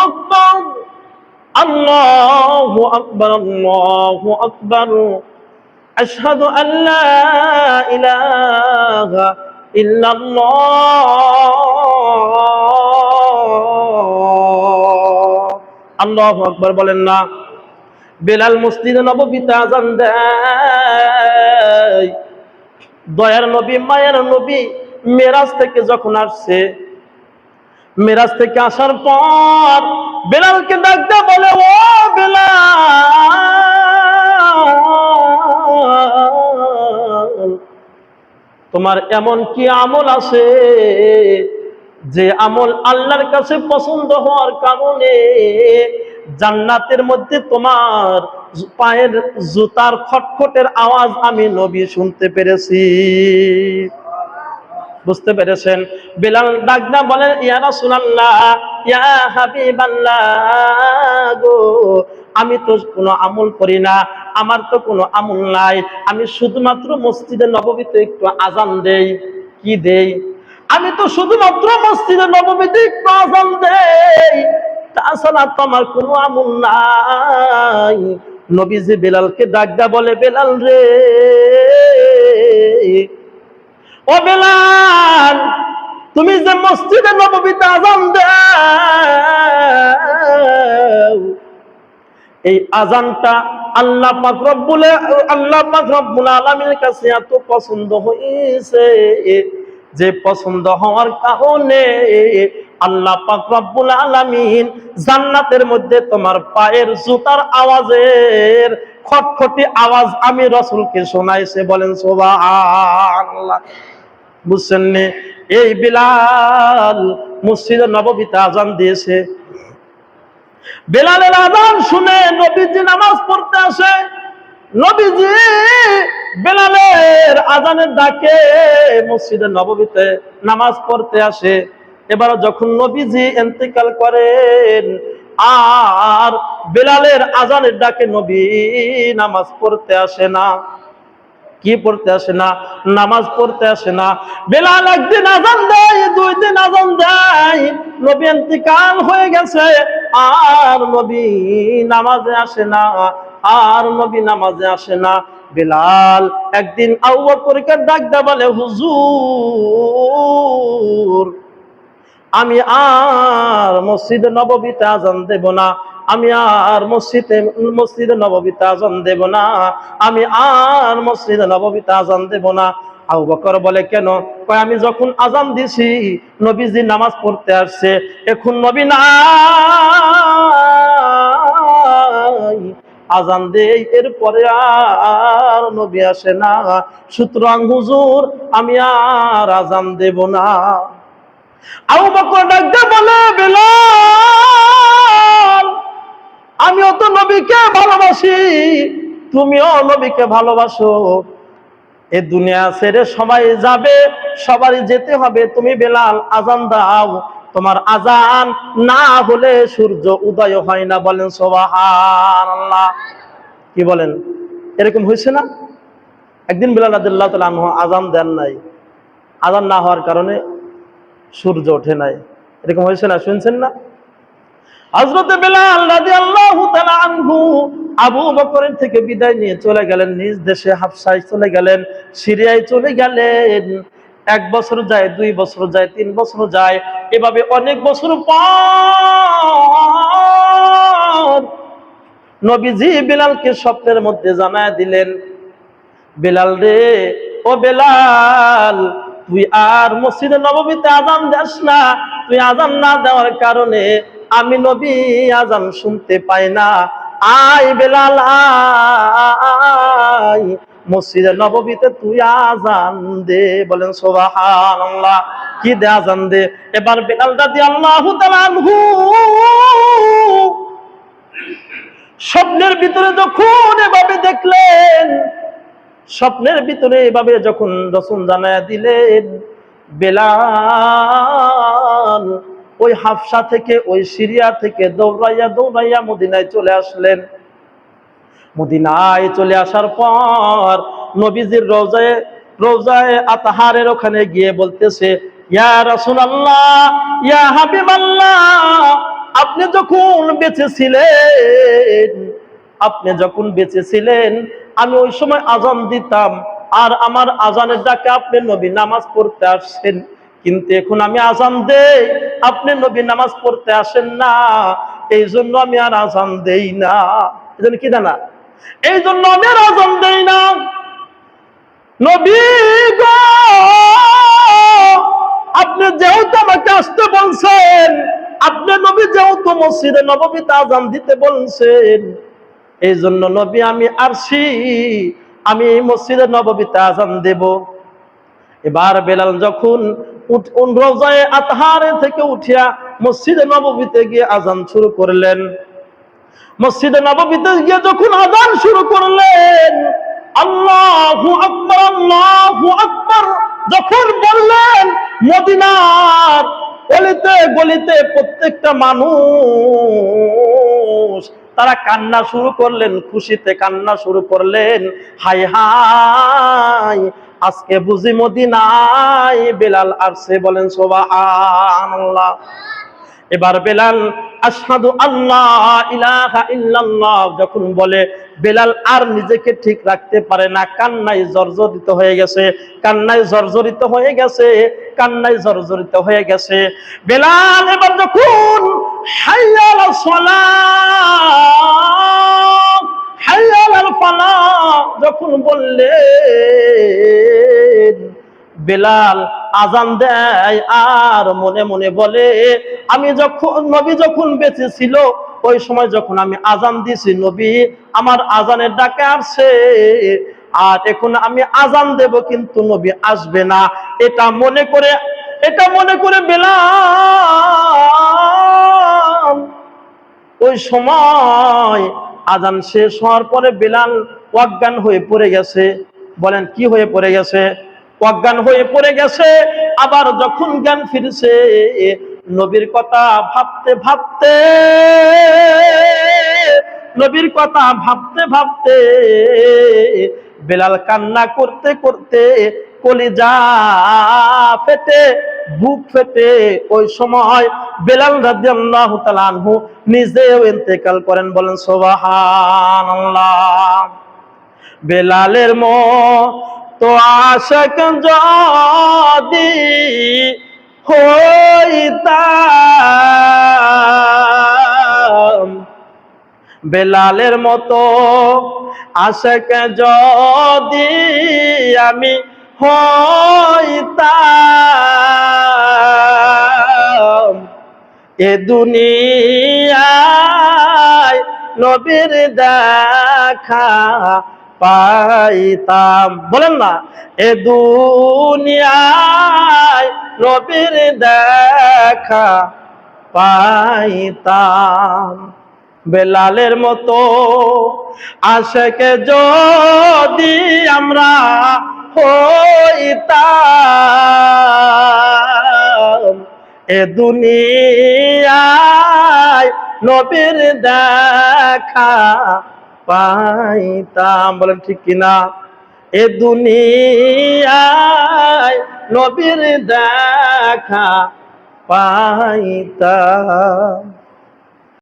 আকবার, আল্লাহু আকবার, আল্লাহু আকবার, আশহাদু আল্লা ইলাহা ইল্লাল্লাহ। আল্লাহু আকবার বলেন না। বেলাল মসজিদে নববীতে আযান দেয়। দয়ার নবী, মায়ের নবী মেরাজ থেকে যখন আসছে, মেরাজ থেকে আসার পর বেলালকে ডাকতে বলে, ও বেলাল, তোমার এমন কি আমল আছে যে আমল আল্লাহর কাছে পছন্দ হওয়ার কারণে জান্নাতের মধ্যে তোমার পায়ের জুতার খটখটের আওয়াজ আমি নবী শুনতে পেরেছি? বুঝতে পেরেছেন? বেলাল ডাকনা বলেন, ইয়া রাসূলুল্লাহ, ইয়া হাবিবাল্লাহ গো, আমি তো কোনো আমল করি না, আমার তো কোনো আমল নাই, আমি শুধুমাত্র মসজিদে নববীতে একটু আযান দেই। কি দেই? আমি তো শুধুমাত্র মসজিদে নববীতে একটু আযান দেই, তাছাড়া তো আমার কোনো আমল নাই। নবীজি বেলালকে ডাকনা বলে, বেলাল রে, ও বেলাল, তুমি যে মসজিদে নববীতে আযান দাও, এই আযানটা আল্লাহ পাক রব্বুল আলামিনের কাছে এত পছন্দ হয়েছে যে পছন্দ হওয়ার কারণে আল্লাহ পাক রব্বুল আলামিন জান্নাতের মধ্যে তোমার পায়ের জুতার আওয়াজের খটখটি আওয়াজ আমি রাসূলকে শোনাইছে। বলেন সুবহানাল্লাহ। বুঝছেন নি? এই বিলাল মসজিদে নববীতে আযান দিয়েছে। বেলালের আযান শুনে নবীজি নামাজ পড়তে আসে। নবীজি বেলালের আযানের ডাকে মসজিদে নববীতে নামাজ পড়তে আসে। এবার যখন নবীজি ইন্তেকাল করেন, আর বেলালের আযানের ডাকে নবী নামাজ পড়তে আসে না। কি পড়তে আসে না? নামাজ পড়তে আসে না। বেলাল একদিন আযান দেয়, দুই দিন আযান দেয়, নবী ইন্তেকাল হয়ে গেছে, আর নবী নামাজে আসে না, আর নবী নামাজে আসে না। বেলাল একদিন আবু বকরকে ডাকতে বলে, হুজুর, আমি আর মসজিদে নববীতে আযান দেব না, আমি আর মসজিদে নববীতে আযান দেব না, আমি আর মসজিদে নববীতে আযান দেব না। আবু বকর বলে, কেন? কয়, আমি যখন আযান দিছি নবীজি নামাজ পড়তে আসছে, এখন নবী নাই, আযান দেই, এরপরে আর নবী আসে না, সুতরাং হুজুর আমি আর আযান দেব না। আবু বকর ডাকতে বলে, বেলাল, আমিও তো নবীকে ভালোবাসি, তুমিও নবীকে ভালোবাসো, এ দুনিয়া ছেড়ে সবাই যাবে, সবারই যেতে হবে, তুমি বেলাল আযান দাও, তোমার আযান না হলে সূর্য উদয় হয় না। বলেন সুবহানাল্লাহ। কি বলেন? এরকম হয়েছে না? একদিন বেলাল রাদিয়াল্লাহু তাআলা আনহু আযান দেন নাই, আযান না হওয়ার কারণে সূর্য ওঠে নাই। এরকম হয়েছে না? শুনছেন না? হযরত বেলাল রাদিয়াল্লাহু তাআলা আনহু আবু বকরের থেকে বিদায় নিয়ে চলে গেলেন নিজ দেশে, হাবশায় চলে গেলেন, সিরিয়ায় চলে গেলেন। 1 বছর যায়, 2 বছর যায়, 3 বছর যায়, এভাবে অনেক বছর পর নবীজি বেলালকে স্বপ্নের মধ্যে জানায় দিলেন, বেলাল রে, ও বেলাল, তুই আর মসজিদে নববীতে আযান দেস না, তুই আযান না দেওয়ার কারণে আমি নবী আযান শুনতে পাই না। আয় বেলাল, আয় মসজিদে নববীতে তুই আযান দে। বলেন সুবহানাল্লাহ। কি দে? আযান দে। এবার বেলাল রাদিয়াল্লাহু তাআলা আনহু স্বপ্নের ভিতরে যখন এভাবে দেখলেন, স্বপ্নের ভিতরে এভাবে যখন রাসূল জানায়া দিলেন, বেলাল ওই হাবশা থেকে, ওই সিরিয়া থেকে দৌড়াইয়া মদিনায় চলে আসলেন। মদিনায় চলে আসার পর নবীজির রওজায়ে আতহারের ওখানে গিয়ে বলতেছে, ইয়া রাসূলুল্লাহ, ইয়া হাবিবাল্লাহ, আপনি যখন বেঁচে ছিলেন, আমি ওই সময় আজান দিতাম, আর আমার আজানের ডাকে আপনি নবী নামাজ পড়তে আসছেন। কিন্তু এখন আমি আজান দেই, আপনি নবী নামাজ পড়তে আসেন না, এই জন্য আমি আর আজান দেই না। এই জন্য কি জানা, এই জন্য আমি আর আজান দেই না। নবী গো, আপনি যেহেতু আমাকে আসতে বলছেন, আপনি নবী যেহেতু মসজিদে নববীতে আজান দিতে বলছেন, এই জন্য নবী আমি আসছি, আমি মসজিদে নববীতে আজান দেব। এবার বেলাল যখন রওজায়ে আতহারে থেকে উঠিয়া মসজিদে নববীতে গিয়ে আজান শুরু করলেন, মসজিদে নববীতে গিয়ে যখন আজান শুরু করলেন, আল্লাহু আকবার, আল্লাহু আকবার যখন বললেন, মদিনার গলিতে গলিতে প্রত্যেকটা মানুষ তারা কান্না শুরু করলেন, খুশিতে কান্না শুরু করলেন। হাই হাই, আজকে বুঝি মদিনায় বেলাল আসছে, বলেন সুবহানাল্লাহ। এবার বেলাল আশহাদু আল্লাহ ইলাহা ইল্লাল্লাহ যখন বলে, বেলাল আর নিজেকে ঠিক রাখতে পারে না, কান্নায় জর্জরিত হয়ে গেছে, কান্নায় জর্জরিত হয়ে গেছে, কান্নায় জর্জরিত হয়ে গেছে। বেলাল এবার যখন হাইয়া আলাস সালাহ, হাইয়া আলাল ফালাহ যখন বললেন, বেলাল আজান দেয় আর মনে মনে বলে, আমি যখন নবী যখন বেঁচে ছিল, ওই সময় যখন আমি আজান দিছি, নবী আমার আজানের ডাকে আসছে, আর এখন আমি আজান দেব কিন্তু নবী আসবে না। এটা মনে করে বেলাল ওই সময় আজান শেষ হওয়ার পরে বেলাল অজ্ঞান হয়ে পড়ে গেছে। বলেন কি হয়ে পড়ে গেছে? অজ্ঞান হয়ে পড়ে গেছে। আবার যখন জ্ঞান ফিরছে, নবীর কথা ভাবতে ভাবতে, নবীর কথা ভাবতে ভাবতে বেলাল কান্না করতে করতে কলিজা ফেটে, বুক ফেটে ওই সময় বেলাল রাদিয়াল্লাহু তাআলা আনহু নিজেও ইন্তেকাল করেন। বলেন সুবহানাল্লাহ। বেলালের মতো আশিক যদি হইতাম, বেলালের মতো আশিক যদি আমি হইতাম, এ দুনিয়ায় নবীর দেখা পাইতাম। বলেন না, এ দুনিয়ায় নবীর দেখা পাইতাম। বেলালের মতো আশিক যদি আমরা হইতাম, এ দুনিয়ায় নবীর দেখা পাইতাম। বলেন ঠিক কিনা? এ দুনিয়ায় নবীর দেখা পাইতাম।